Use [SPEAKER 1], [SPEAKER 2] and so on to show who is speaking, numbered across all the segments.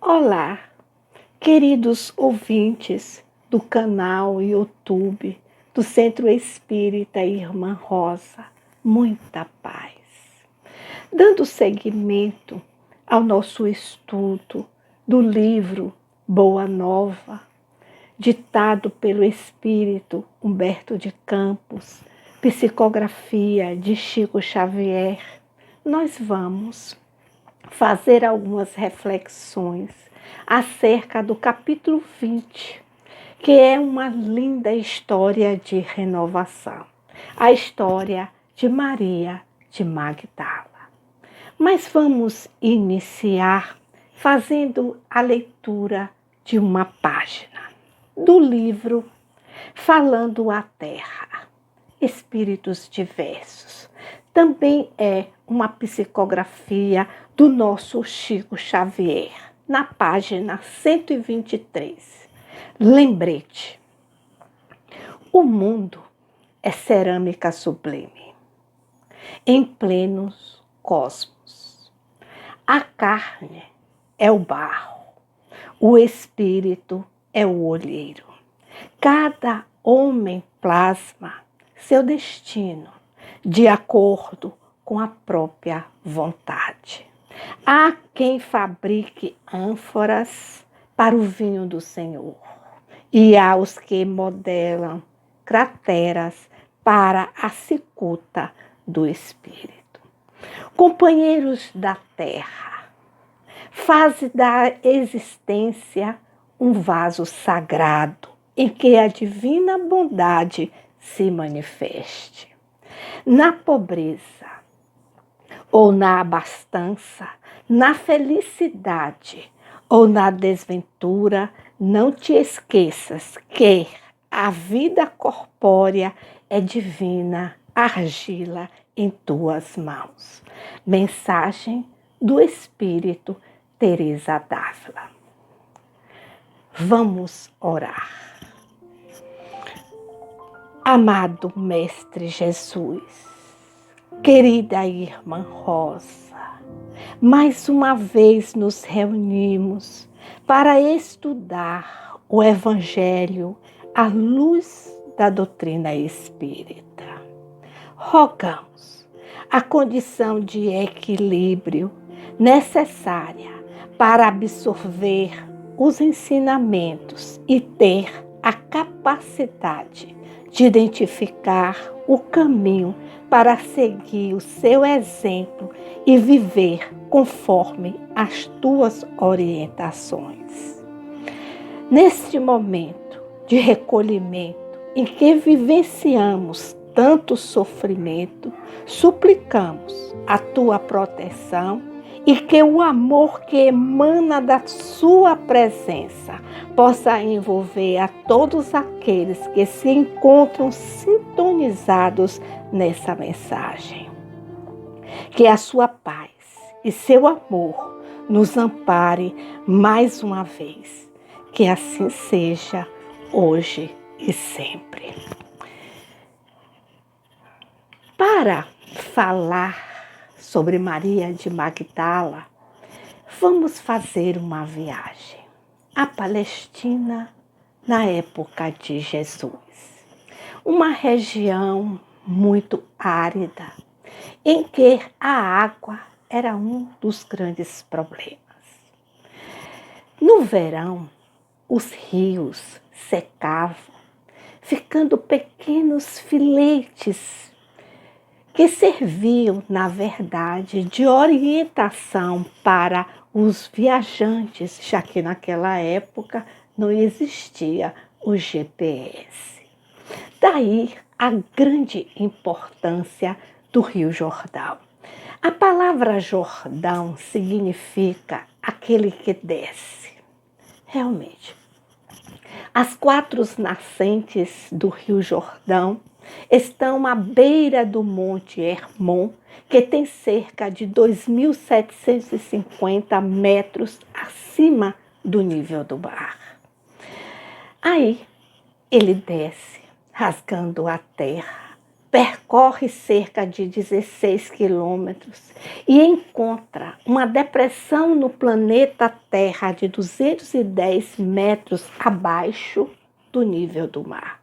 [SPEAKER 1] Olá, queridos ouvintes do canal YouTube do Centro Espírita Irmã Rosa, muita paz. Dando seguimento ao nosso estudo do livro Boa Nova, ditado pelo Espírito Humberto de Campos, psicografia de Chico Xavier, nós vamos fazer algumas reflexões acerca do capítulo 20, que é uma linda história de renovação, a história de Maria de Magdala. Mas vamos iniciar fazendo a leitura de uma página do livro Falando à Terra, Espíritos Diversos. Também é uma psicografia do nosso Chico Xavier, na página 123. Lembrete: o mundo é cerâmica sublime, em plenos cosmos. A carne é o barro, o espírito é o olheiro. Cada homem plasma seu destino de acordo com a própria vontade. Há quem fabrique ânforas para o vinho do Senhor, e há os que modelam crateras para a cicuta do Espírito. Companheiros da terra, faze da existência um vaso sagrado em que a divina bondade se manifeste. Na pobreza ou na abastança, na felicidade ou na desventura, não te esqueças que a vida corpórea é divina argila em tuas mãos. Mensagem do Espírito Teresa d'Ávila. Vamos orar. Amado Mestre Jesus, querida Irmã Rosa, mais uma vez nos reunimos para estudar o Evangelho à luz da doutrina espírita. Rogamos a condição de equilíbrio necessária para absorver os ensinamentos e ter a capacidade de identificar o caminho para seguir o seu exemplo e viver conforme as tuas orientações. Neste momento de recolhimento em que vivenciamos tanto sofrimento, suplicamos a tua proteção e que o amor que emana da sua presença possa envolver a todos aqueles que se encontram sintonizados nessa mensagem. Que a sua paz e seu amor nos ampare mais uma vez. Que assim seja hoje e sempre. Para falar sobre Maria de Magdala, vamos fazer uma viagem à Palestina na época de Jesus. Uma região muito árida, em que a água era um dos grandes problemas. No verão, os rios secavam, ficando pequenos filetes que serviam, na verdade, de orientação para os viajantes, já que naquela época não existia o GPS. Daí a grande importância do Rio Jordão. A palavra Jordão significa aquele que desce. Realmente, as 4 nascentes do Rio Jordão estão à beira do Monte Hermon, que tem cerca de 2.750 metros acima do nível do mar. Aí ele desce, rasgando a terra percorre cerca de 16 quilômetros e encontra uma depressão no planeta Terra de 210 metros abaixo do nível do mar.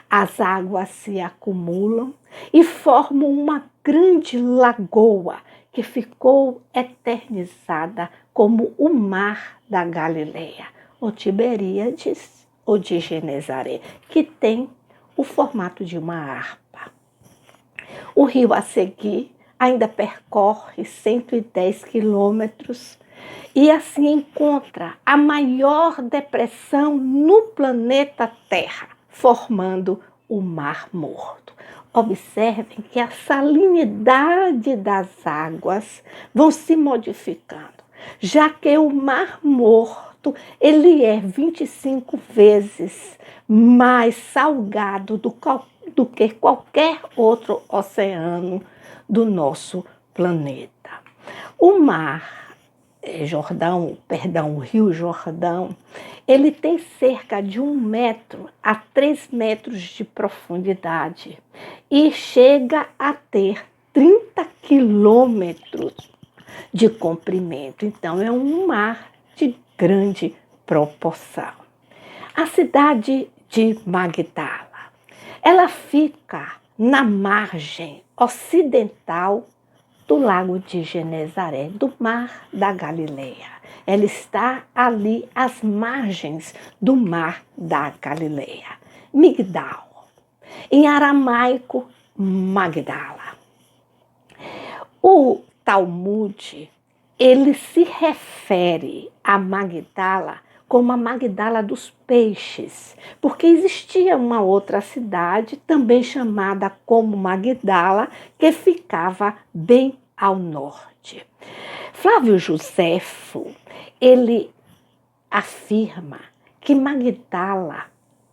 [SPEAKER 1] As águas se acumulam e formam uma grande lagoa que ficou eternizada como o Mar da Galileia, ou Tiberíades, ou de Genezaré, que tem o formato de uma harpa. O rio a seguir ainda percorre 110 quilômetros e assim encontra a maior depressão no planeta Terra, formando o Mar Morto. Observem que a salinidade das águas vão se modificando, já que o Mar Morto ele é 25 vezes mais salgado do que qualquer outro oceano do nosso planeta. O o Rio Jordão, ele tem cerca de 1 metro a 3 metros de profundidade e chega a ter 30 quilômetros de comprimento. Então, é um mar de grande proporção. A cidade de Magdala, ela fica na margem ocidental do Lago de Genezaré, do Mar da Galileia. Ela está ali às margens do Mar da Galileia. Migdal, em aramaico, Magdala. O Talmud, ele se refere a Magdala como a Magdala dos peixes, porque existia uma outra cidade, também chamada como Magdala, que ficava bem ao norte. Flávio Joséfo, ele afirma que Magdala,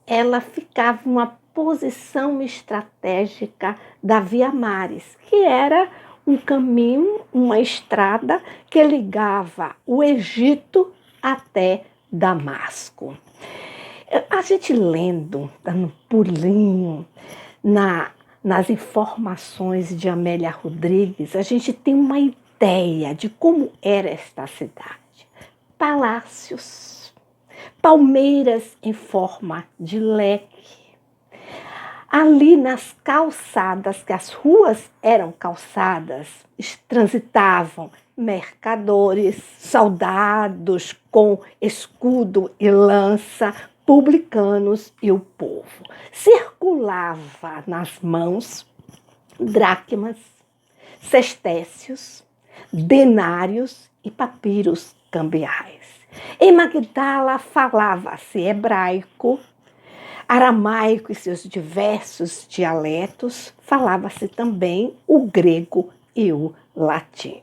[SPEAKER 1] ela ficava em uma posição estratégica da Via Maris, que era um caminho, uma estrada que ligava o Egito até Damasco. A gente lendo, dando um pulinho nas informações de Amélia Rodrigues, a gente tem uma ideia de como era esta cidade. Palácios, palmeiras em forma de leque. Ali nas calçadas, que as ruas eram calçadas, transitavam mercadores, soldados com escudo e lança, publicanos e o povo. Circulava nas mãos dracmas, sestécios, denários e papiros cambiais. Em Magdala falava-se hebraico, aramaico e seus diversos dialetos, falava-se também o grego e o latim.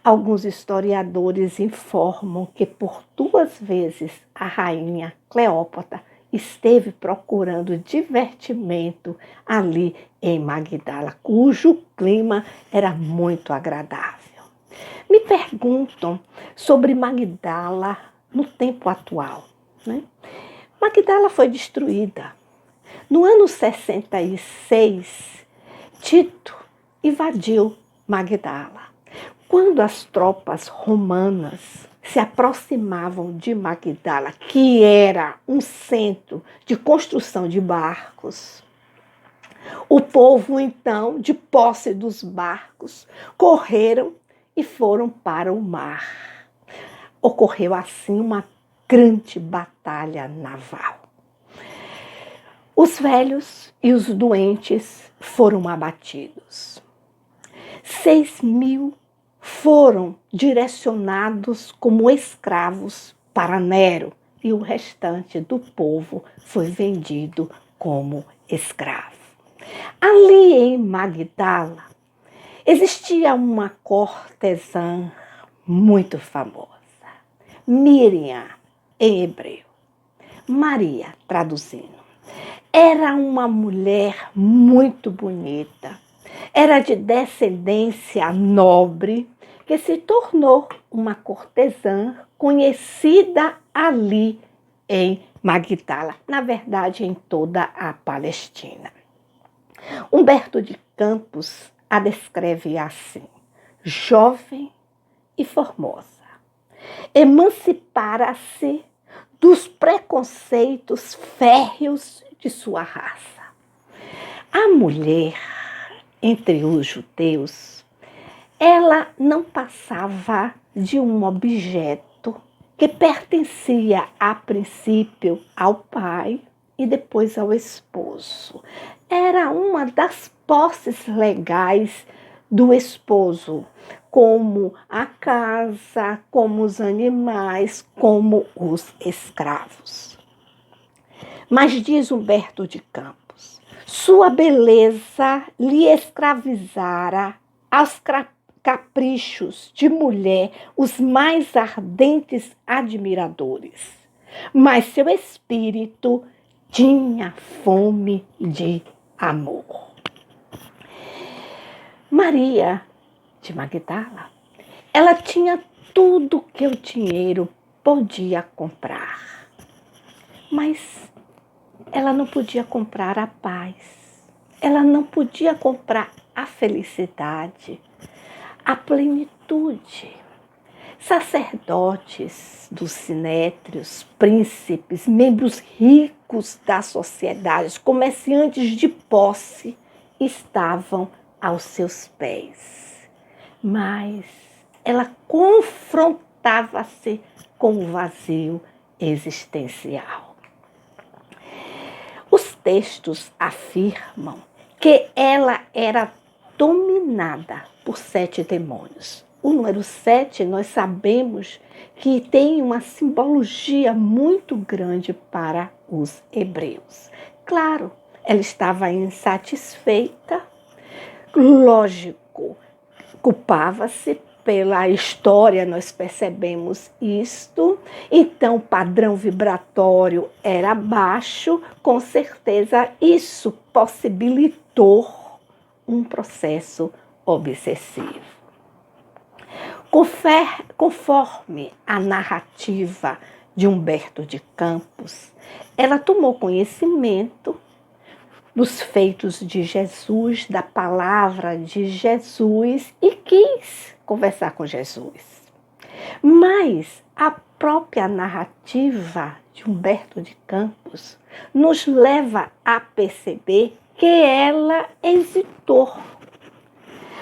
[SPEAKER 1] Alguns historiadores informam que por 2 vezes a rainha Cleópatra esteve procurando divertimento ali em Magdala, cujo clima era muito agradável. Me perguntam sobre Magdala no tempo atual, né? Magdala foi destruída. No ano 66, Tito invadiu Magdala. Quando as tropas romanas se aproximavam de Magdala, que era um centro de construção de barcos, o povo, então, de posse dos barcos, correram e foram para o mar. Ocorreu assim uma grande batalha naval. Os velhos e os doentes foram abatidos. 6.000 foram direcionados como escravos para Nero e o restante do povo foi vendido como escravo. Ali em Magdala existia uma cortesã muito famosa, Miriam em hebreu, Maria traduzindo. Era uma mulher muito bonita, era de descendência nobre, que se tornou uma cortesã conhecida ali em Magdala, na verdade em toda a Palestina. Humberto de Campos a descreve assim: jovem e formosa, emancipara-se dos preconceitos férreos de sua raça. A mulher, entre os judeus, ela não passava de um objeto que pertencia a princípio ao pai e depois ao esposo. Era uma das posses legais do esposo, como a casa, como os animais, como os escravos. Mas diz Humberto de Campos, sua beleza lhe escravizara aos caprichos de mulher os mais ardentes admiradores. Mas seu espírito tinha fome de amor. Maria de Magdala, ela tinha tudo que o dinheiro podia comprar, mas ela não podia comprar a paz, ela não podia comprar a felicidade, a plenitude. Sacerdotes dos sinétrios, príncipes, membros ricos da sociedade, comerciantes de posse, estavam aos seus pés. Mas ela confrontava-se com o vazio existencial. Os textos afirmam que ela era dominada por 7 demônios. O número 7, nós sabemos que tem uma simbologia muito grande para os hebreus. Claro, ela estava insatisfeita, lógico, culpava-se pela história, nós percebemos isto. Então, o padrão vibratório era baixo, com certeza isso possibilitou um processo obsessivo. Conforme a narrativa de Humberto de Campos, ela tomou conhecimento dos feitos de Jesus, da palavra de Jesus e quis conversar com Jesus. Mas a própria narrativa de Humberto de Campos nos leva a perceber que ela hesitou,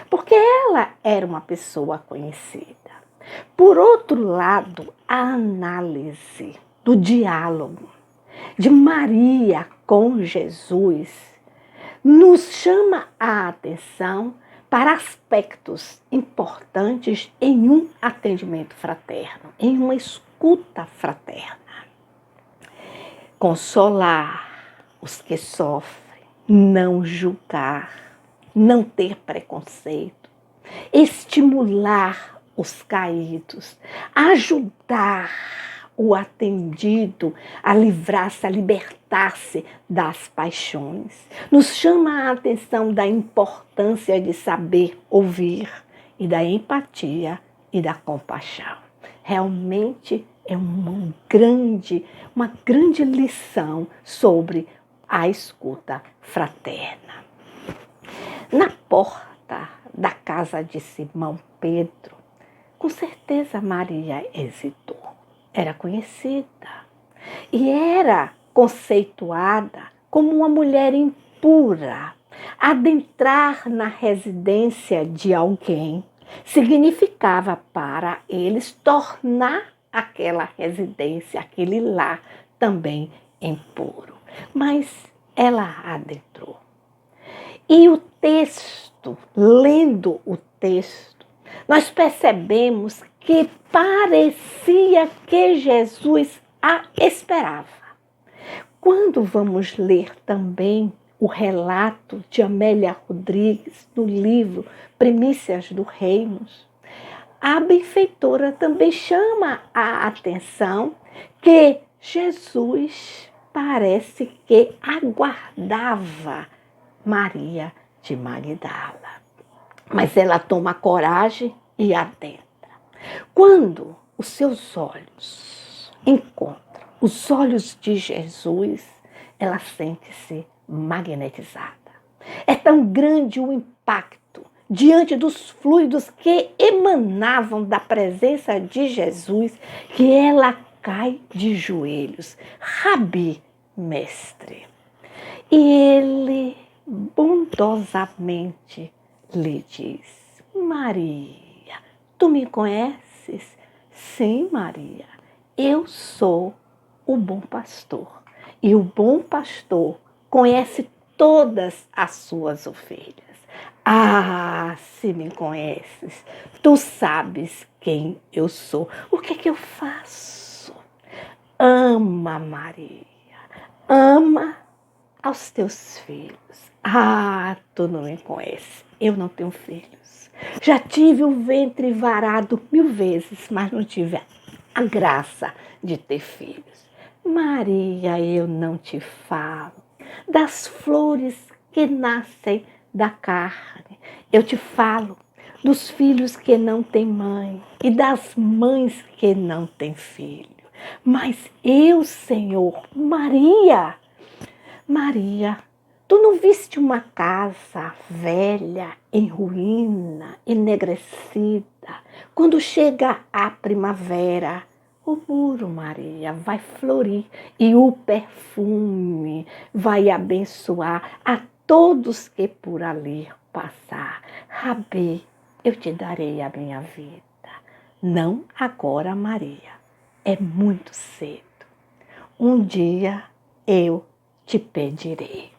[SPEAKER 1] porque ela era uma pessoa conhecida. Por outro lado, a análise do diálogo de Maria com Jesus nos chama a atenção para aspectos importantes em um atendimento fraterno, em uma escuta fraterna. Consolar os que sofrem, não julgar, não ter preconceito, estimular os caídos, ajudar o atendido a livrar-se, a libertar-se das paixões. Nos chama a atenção da importância de saber ouvir e da empatia e da compaixão. Realmente é uma grande lição sobre a escuta fraterna. Na porta da casa de Simão Pedro, com certeza Maria hesitou. Era conhecida e era conceituada como uma mulher impura. Adentrar na residência de alguém significava para eles tornar aquela residência, aquele lar também impuro. Mas ela adentrou. E o texto, lendo o texto, nós percebemos que parecia que Jesus a esperava. Quando vamos ler também o relato de Amélia Rodrigues no livro Primícias do Reino, a benfeitora também chama a atenção que Jesus parece que aguardava Maria de Magdala. Mas ela toma coragem e adentra. Quando os seus olhos encontram os olhos de Jesus, ela sente-se magnetizada. É tão grande o impacto diante dos fluidos que emanavam da presença de Jesus que ela cai de joelhos. Rabi, mestre. E ele bondosamente lhe diz: Maria, tu me conheces? Sim, Maria, eu sou o bom pastor. E o bom pastor conhece todas as suas ovelhas. Ah, se me conheces, tu sabes quem eu sou. O que é que eu faço? Ama, Maria. Ama aos teus filhos. Ah, tu não me conheces. Eu não tenho filhos. Já tive o ventre varado 1000 vezes, mas não tive a graça de ter filhos. Maria, eu não te falo das flores que nascem da carne. Eu te falo dos filhos que não têm mãe e das mães que não têm filho. Mas eu, Senhor, Maria, tu não viste uma casa velha, em ruína, enegrecida? Quando chega a primavera, o muro, Maria, vai florir e o perfume vai abençoar a todos que por ali passar. Rabi, eu te darei a minha vida. Não agora, Maria. É muito cedo. Um dia eu te pedirei.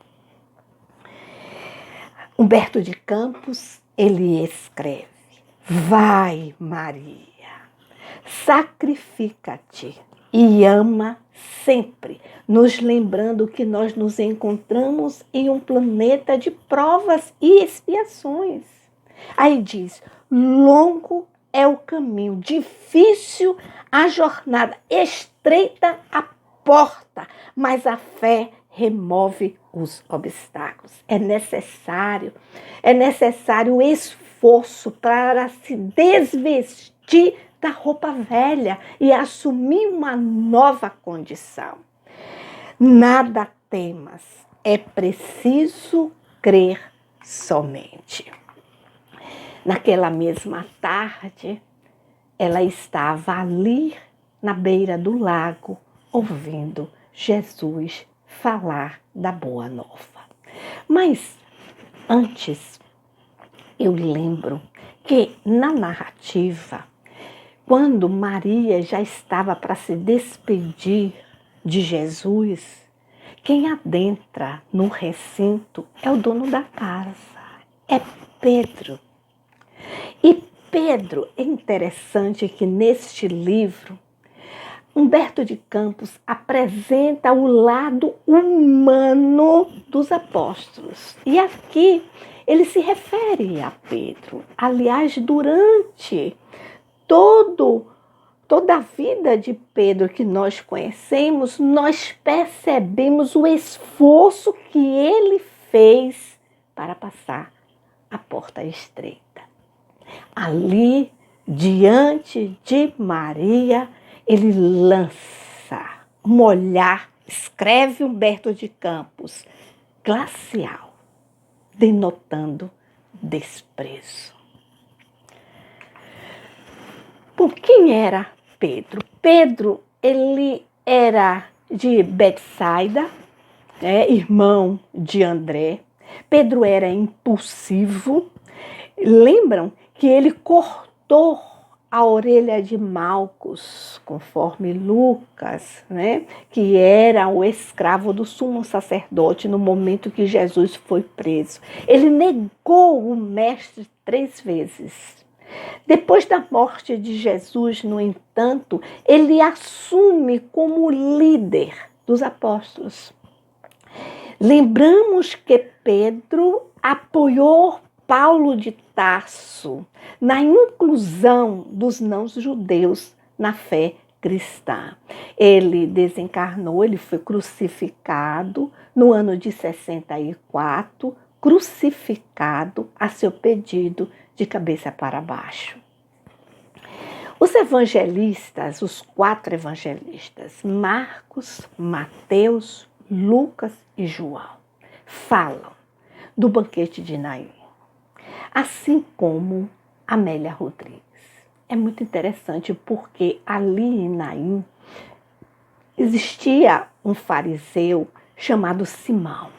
[SPEAKER 1] Humberto de Campos, ele escreve: vai, Maria, sacrifica-te e ama sempre, nos lembrando que nós nos encontramos em um planeta de provas e expiações. Aí diz: longo é o caminho, difícil a jornada, estreita a porta, mas a fé remove os obstáculos. É necessário esforço para se desvestir da roupa velha e assumir uma nova condição. Nada temas, é preciso crer somente. Naquela mesma tarde, ela estava ali na beira do lago, ouvindo Jesus falar da Boa Nova. Mas antes, eu lembro que na narrativa, quando Maria já estava para se despedir de Jesus, quem adentra no recinto é o dono da casa, é Pedro. E Pedro, é interessante que neste livro, Humberto de Campos apresenta o lado humano dos apóstolos. E aqui ele se refere a Pedro. Aliás, durante toda a vida de Pedro que nós conhecemos, nós percebemos o esforço que ele fez para passar a porta estreita. Ali, diante de Maria, ele lança um olhar, escreve Humberto de Campos, glacial, denotando desprezo. Por quem era Pedro? Pedro, ele era de Betsaida, irmão de André. Pedro era impulsivo. Lembram que ele cortou a orelha de Malcos, conforme Lucas, que era o escravo do sumo sacerdote no momento que Jesus foi preso. Ele negou o mestre 3 vezes. Depois da morte de Jesus, no entanto, ele assume como líder dos apóstolos. Lembramos que Pedro apoiou Paulo de Tarso na inclusão dos não-judeus na fé cristã. Ele desencarnou, ele foi crucificado no ano de 64, crucificado a seu pedido de cabeça para baixo. Os evangelistas, os 4 evangelistas, Marcos, Mateus, Lucas e João, falam do banquete de Naim, assim como Amélia Rodrigues. É muito interessante porque ali em Naim existia um fariseu chamado Simão.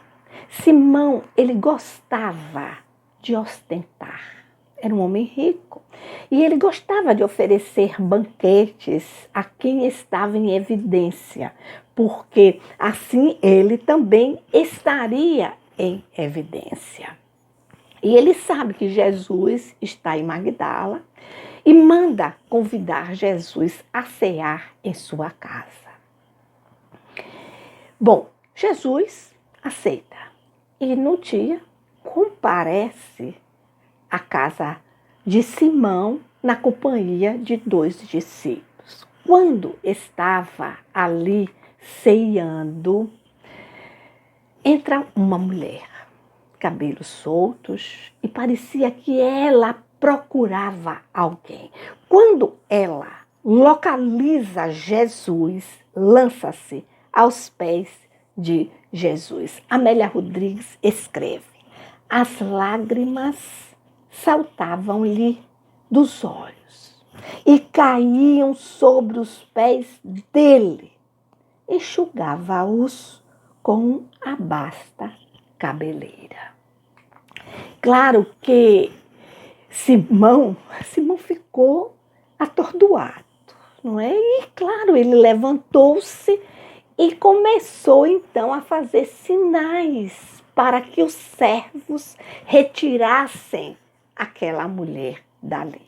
[SPEAKER 1] Simão, ele gostava de ostentar. Era um homem rico. E ele gostava de oferecer banquetes a quem estava em evidência, porque assim ele também estaria em evidência. E ele sabe que Jesus está em Magdala e manda convidar Jesus a cear em sua casa. Bom, Jesus aceita e no dia comparece à casa de Simão na companhia de 2 discípulos. Quando estava ali ceando, entra uma mulher, cabelos soltos, e parecia que ela procurava alguém. Quando ela localiza Jesus, lança-se aos pés de Jesus. Amélia Rodrigues escreve: as lágrimas saltavam-lhe dos olhos e caíam sobre os pés dele. Enxugava-os com a basta cabeleira. Claro que Simão ficou atordoado, não é? E claro, ele levantou-se e começou então a fazer sinais para que os servos retirassem aquela mulher dali.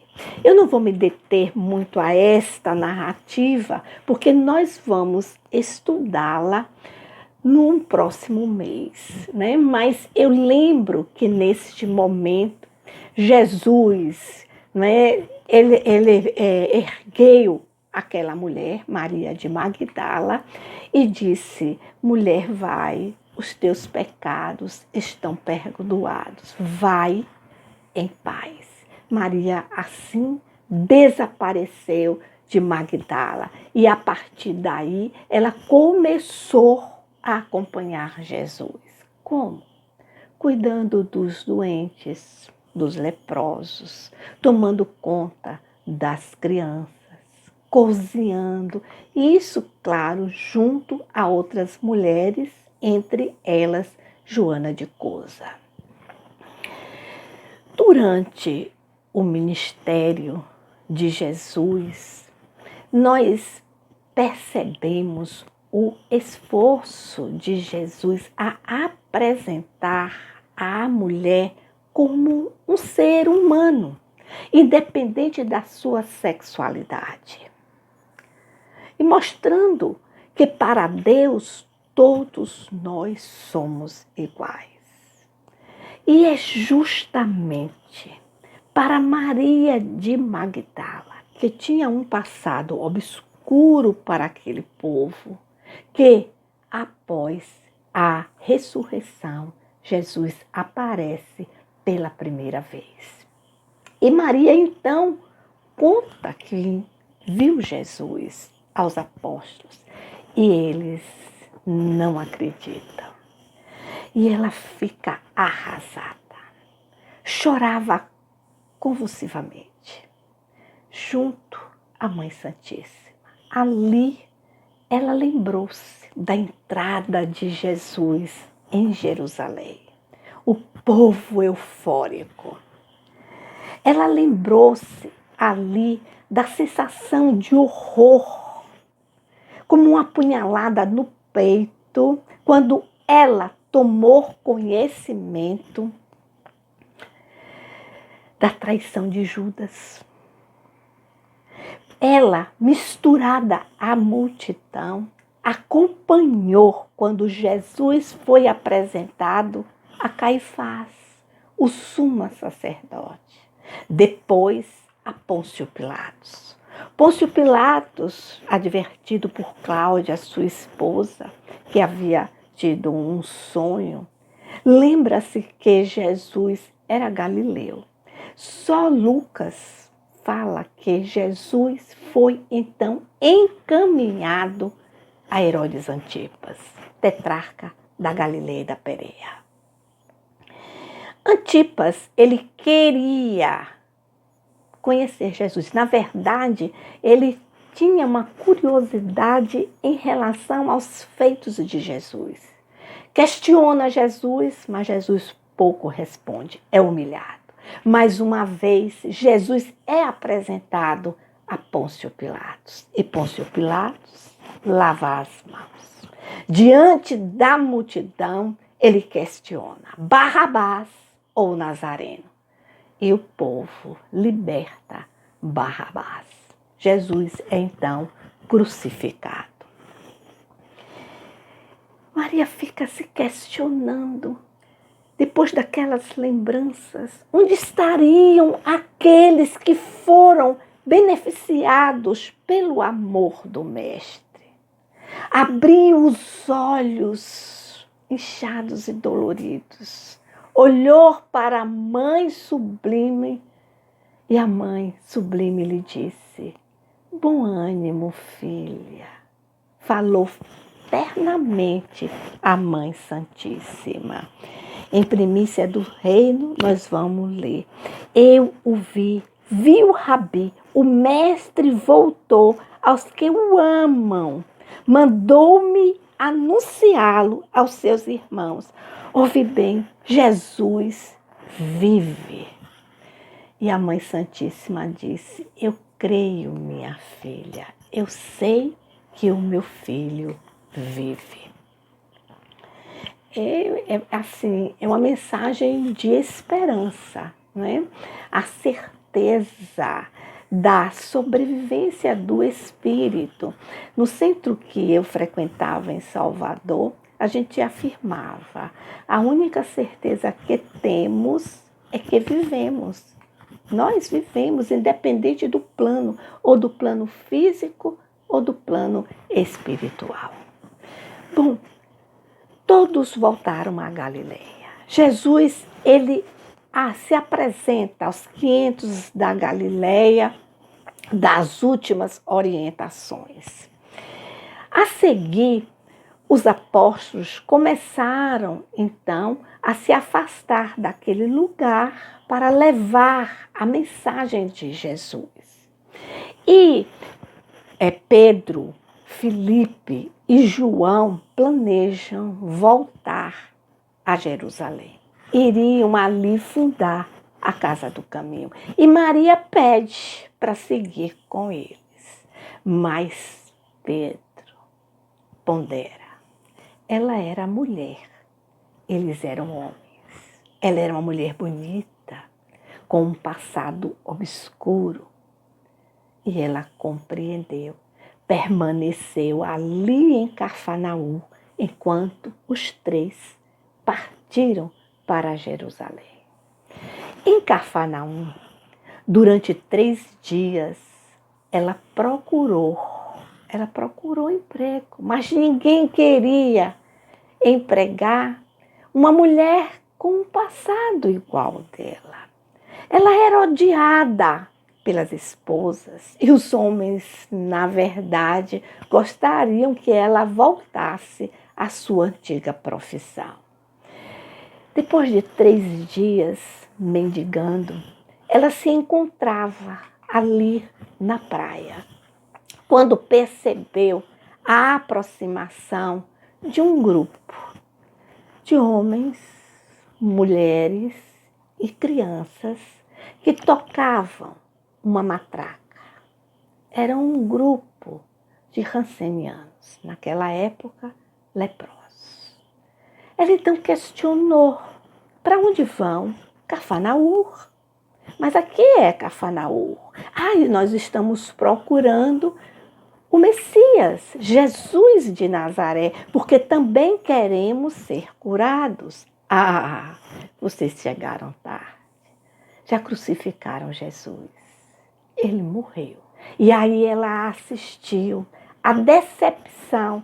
[SPEAKER 1] Eu não vou me deter muito a esta narrativa, porque nós vamos estudá-la num próximo mês, né? Mas eu lembro que neste momento Jesus, né, ele ergueu aquela mulher, Maria de Magdala, e disse: mulher, vai, os teus pecados estão perdoados, vai em paz. Maria assim desapareceu de Magdala e a partir daí ela começou a acompanhar Jesus. Como? Cuidando dos doentes, dos leprosos, tomando conta das crianças, cozinhando. Isso, claro, junto a outras mulheres, entre elas Joana de Cusa. Durante o ministério de Jesus, nós percebemos o esforço de Jesus a apresentar a mulher como um ser humano, independente da sua sexualidade. E mostrando que para Deus todos nós somos iguais. E é justamente para Maria de Magdala, que tinha um passado obscuro para aquele povo, que após a ressurreição, Jesus aparece pela primeira vez. E Maria então conta que viu Jesus aos apóstolos e eles não acreditam. E ela fica arrasada, chorava convulsivamente, junto à Mãe Santíssima. Ali ela lembrou-se da entrada de Jesus em Jerusalém, o povo eufórico. Ela lembrou-se ali da sensação de horror, como uma apunhalada no peito, quando ela tomou conhecimento da traição de Judas. Ela, misturada à multidão, acompanhou quando Jesus foi apresentado a Caifás, o sumo sacerdote. Depois a Pôncio Pilatos. Pôncio Pilatos, advertido por Cláudia, sua esposa, que havia tido um sonho, lembra-se que Jesus era galileu. Só Lucas fala que Jesus foi então encaminhado a Herodes Antipas, tetrarca da Galileia e da Pérea. Antipas, ele queria conhecer Jesus. Na verdade, ele tinha uma curiosidade em relação aos feitos de Jesus. Questiona Jesus, mas Jesus pouco responde, é humilhado. Mais uma vez, Jesus é apresentado a Pôncio Pilatos. E Pôncio Pilatos lava as mãos. Diante da multidão, ele questiona: Barrabás ou Nazareno? E o povo liberta Barrabás. Jesus é então crucificado. Maria fica se questionando, depois daquelas lembranças, onde estariam aqueles que foram beneficiados pelo amor do Mestre? Abriu os olhos inchados e doloridos, olhou para a mãe sublime e a mãe sublime lhe disse: bom ânimo, filha. Falou ternamente a Mãe Santíssima. Em Primícia do Reino, nós vamos ler: eu o vi o Rabi, o Mestre voltou aos que o amam, mandou-me anunciá-lo aos seus irmãos. Ouve bem, Jesus vive. E a Mãe Santíssima disse: eu creio, minha filha, eu sei que o meu filho vive. É uma mensagem de esperança, né? A certeza da sobrevivência do espírito. No centro que eu frequentava em Salvador, a gente afirmava: a única certeza que temos é que vivemos. Nós vivemos independente do plano, ou do plano físico ou do plano espiritual. Bom, todos voltaram a Galileia. Jesus, ele se apresenta aos 500 da Galileia, das últimas orientações. A seguir, os apóstolos começaram, então, a se afastar daquele lugar para levar a mensagem de Jesus. E Pedro, Filipe e João planejam voltar a Jerusalém. Iriam ali fundar a Casa do Caminho. E Maria pede para seguir com eles. Mas Pedro pondera. Ela era mulher, eles eram homens. Ela era uma mulher bonita, com um passado obscuro. E ela compreendeu. Permaneceu ali em Cafarnaum, enquanto os três partiram para Jerusalém. Em Cafarnaum, durante 3 dias, ela procurou emprego, mas ninguém queria empregar uma mulher com um passado igual dela. Ela era odiada pelas esposas e os homens, na verdade, gostariam que ela voltasse à sua antiga profissão. Depois de 3 dias mendigando, ela se encontrava ali na praia, quando percebeu a aproximação de um grupo de homens, mulheres e crianças que tocavam uma matraca. Era um grupo de rancenianos, naquela época, leprosos. Ela então questionou: para onde vão? Cafarnaum. Mas aqui é Cafarnaum. Nós estamos procurando o Messias, Jesus de Nazaré, porque também queremos ser curados. Vocês chegaram tarde. Já crucificaram Jesus. Ele morreu. E aí ela assistiu a decepção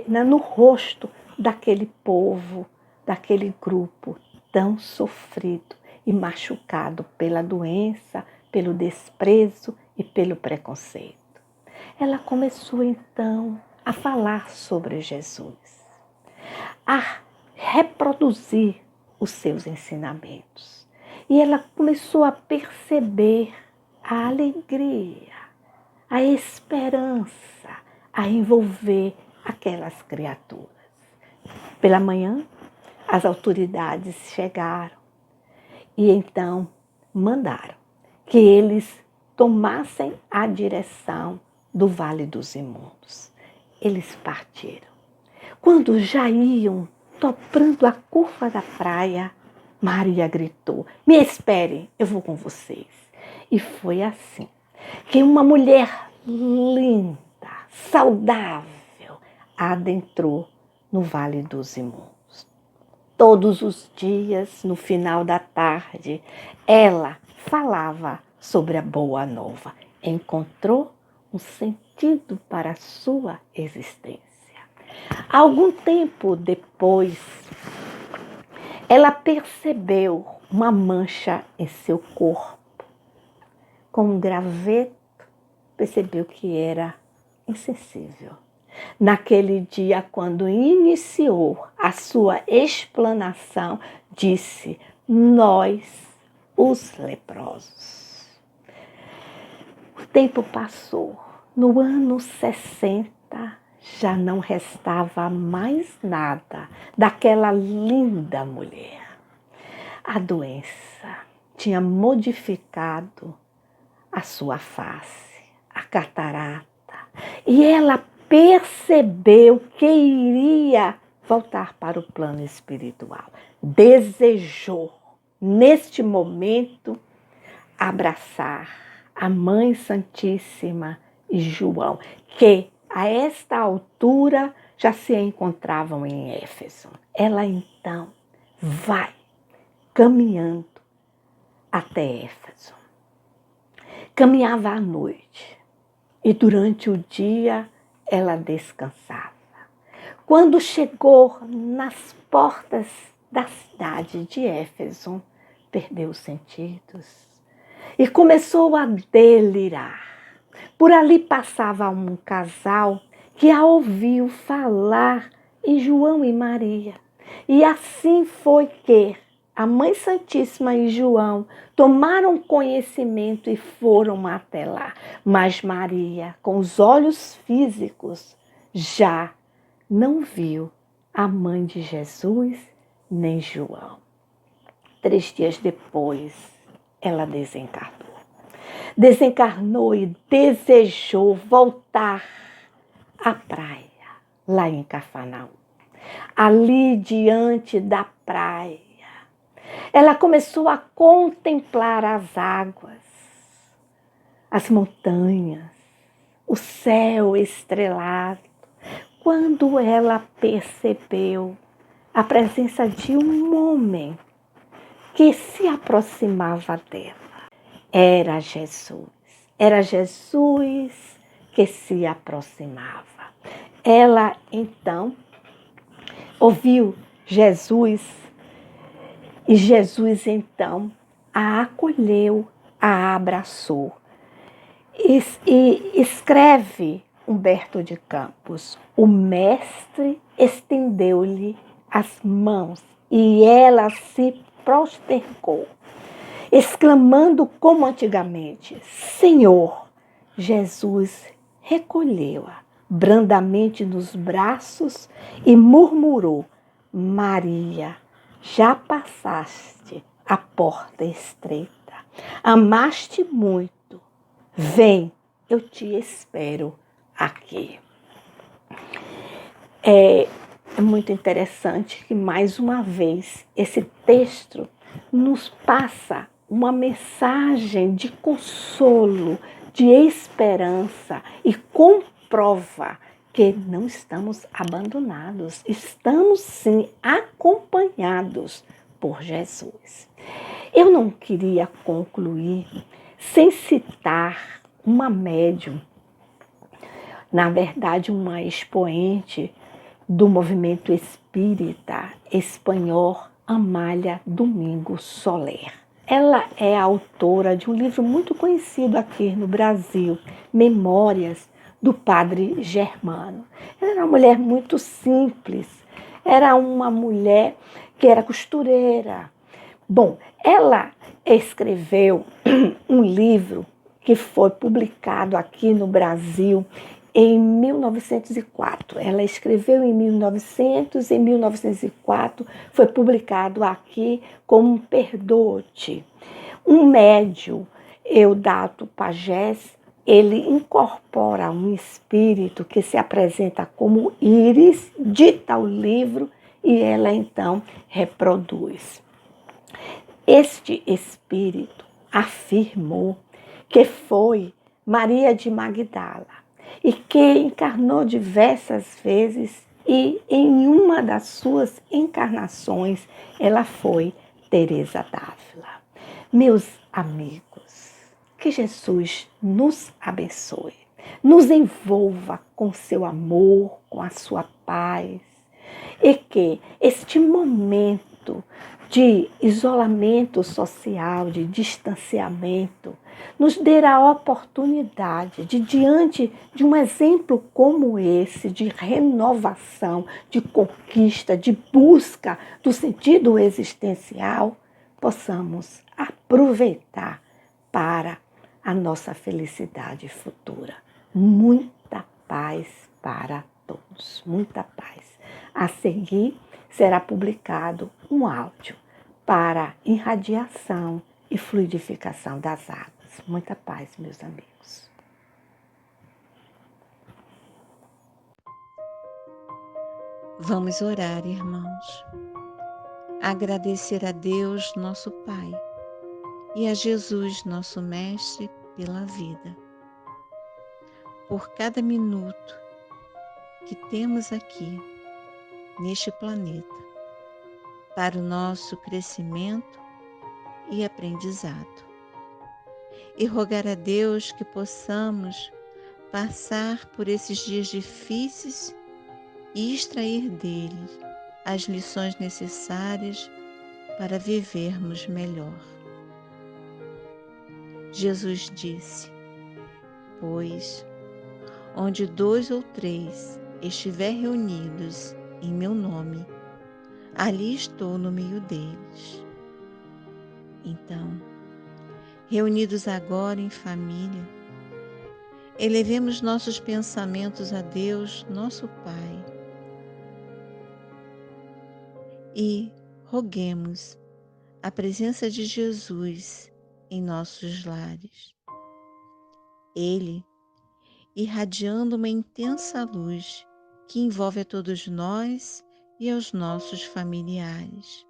[SPEAKER 1] no rosto daquele povo, daquele grupo tão sofrido e machucado pela doença, pelo desprezo e pelo preconceito. Ela começou então a falar sobre Jesus, a reproduzir os seus ensinamentos. E ela começou a perceber a alegria, a esperança a envolver aquelas criaturas. Pela manhã, as autoridades chegaram e então mandaram que eles tomassem a direção do Vale dos Imundos. Eles partiram. Quando já iam toprando a curva da praia, Maria gritou: me esperem, eu vou com vocês. E foi assim que uma mulher linda, saudável, adentrou no Vale dos Imundos. Todos os dias, no final da tarde, ela falava sobre a boa nova. Encontrou um sentido para a sua existência. Algum tempo depois, ela percebeu uma mancha em seu corpo. Com um graveto, percebeu que era insensível. Naquele dia, quando iniciou a sua explanação, disse: nós, os leprosos. O tempo passou. No ano 60, já não restava mais nada daquela linda mulher. A doença tinha modificado a sua face, a catarata, e ela percebeu que iria voltar para o plano espiritual. Desejou, neste momento, abraçar a Mãe Santíssima e João, que a esta altura já se encontravam em Éfeso. Ela então vai caminhando até Éfeso. Caminhava à noite e durante o dia ela descansava. Quando chegou nas portas da cidade de Éfeso, perdeu os sentidos e começou a delirar. Por ali passava um casal que a ouviu falar em João e Maria. E assim foi que a Mãe Santíssima e João tomaram conhecimento e foram até lá. Mas Maria, com os olhos físicos, já não viu a mãe de Jesus nem João. 3 dias depois, ela desencarnou. Desencarnou e desejou voltar à praia, lá em Cafarnaum. Ali diante da praia, ela começou a contemplar as águas, as montanhas, o céu estrelado, quando ela percebeu a presença de um homem que se aproximava dela. Era Jesus que se aproximava. Ela então ouviu Jesus e Jesus então a acolheu, a abraçou. E escreve Humberto de Campos: o mestre estendeu-lhe as mãos e ela se prostergou, exclamando como antigamente: Senhor! Jesus recolheu-a brandamente nos braços e murmurou: Maria, já passaste a porta estreita, amaste muito, vem, eu te espero aqui. É muito interessante que, mais uma vez, esse texto nos passa uma mensagem de consolo, de esperança e comprova que não estamos abandonados, estamos sim acompanhados por Jesus. Eu não queria concluir sem citar uma médium, na verdade uma expoente do movimento espírita espanhol, Amália Domingo Soler. Ela é autora de um livro muito conhecido aqui no Brasil, Memórias do Padre Germano. Ela era uma mulher muito simples, era uma mulher que era costureira. Bom, ela escreveu um livro que foi publicado aqui no Brasil em 1904. Ela escreveu em 1900, em 1904 foi publicado aqui como Perdoa-te. Um médium, Eudato Pagés, ele incorpora um espírito que se apresenta como Íris, dita o livro e ela então reproduz. Este espírito afirmou que foi Maria de Magdala e que encarnou diversas vezes e em uma das suas encarnações ela foi Teresa d'Ávila. Meus amigos, que Jesus nos abençoe, nos envolva com seu amor, com a sua paz e que este momento de isolamento social, de distanciamento, nos dê a oportunidade de, diante de um exemplo como esse, de renovação, de conquista, de busca do sentido existencial, possamos aproveitar para a nossa felicidade futura. Muita paz para todos, muita paz. A seguir, será publicado um áudio para irradiação e fluidificação das águas. Muita paz, meus amigos.
[SPEAKER 2] Vamos orar, irmãos. Agradecer a Deus, nosso Pai, e a Jesus, nosso Mestre, pela vida. Por cada minuto que temos aqui, neste planeta, para o nosso crescimento e aprendizado. E rogar a Deus que possamos passar por esses dias difíceis e extrair deles as lições necessárias para vivermos melhor. Jesus disse: pois, onde 2 ou 3 estiver reunidos em meu nome, ali estou no meio deles. Então, reunidos agora em família, elevemos nossos pensamentos a Deus, nosso Pai, e roguemos a presença de Jesus em nossos lares. Ele, irradiando uma intensa luz que envolve a todos nós e aos nossos familiares.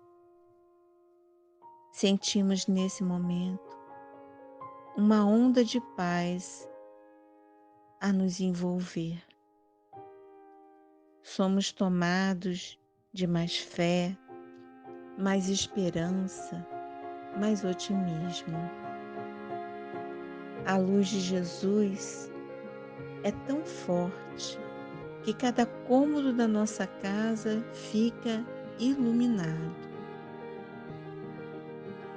[SPEAKER 2] Sentimos nesse momento uma onda de paz a nos envolver. Somos tomados de mais fé, mais esperança, mais otimismo. A luz de Jesus é tão forte que cada cômodo da nossa casa fica iluminado.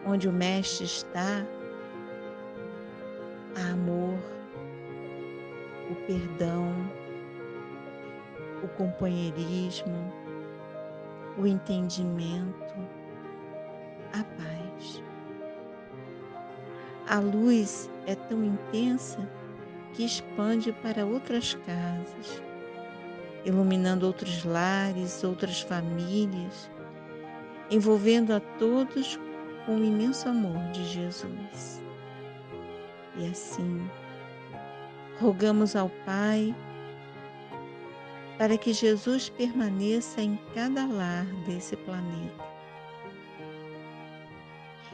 [SPEAKER 2] Onde o Mestre está, há amor, o perdão, o companheirismo, o entendimento, a paz. A luz é tão intensa que expande para outras casas, iluminando outros lares, outras famílias, envolvendo a todos com o imenso amor de Jesus. E assim, rogamos ao Pai para que Jesus permaneça em cada lar desse planeta.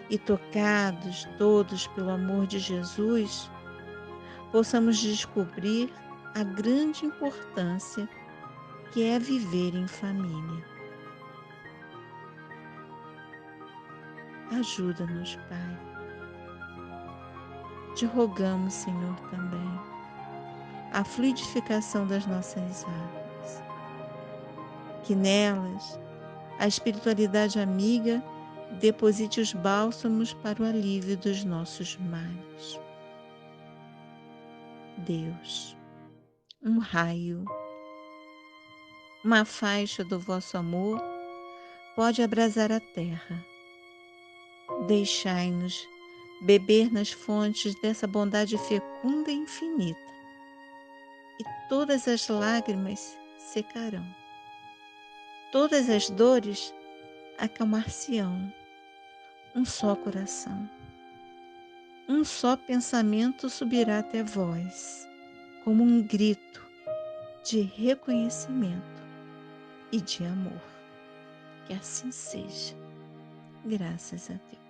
[SPEAKER 2] E tocados todos pelo amor de Jesus, possamos descobrir a grande importância que é viver em família. Ajuda-nos, Pai. Te rogamos, Senhor, também, a fluidificação das nossas águas, que nelas a espiritualidade amiga deposite os bálsamos para o alívio dos nossos males. Deus, um raio, uma faixa do vosso amor pode abrasar a terra. Deixai-nos beber nas fontes dessa bondade fecunda e infinita, e todas as lágrimas secarão, todas as dores acalmar-se-ão. Um só coração, um só pensamento subirá até vós, como um grito de reconhecimento e de amor. Que assim seja, graças a Deus.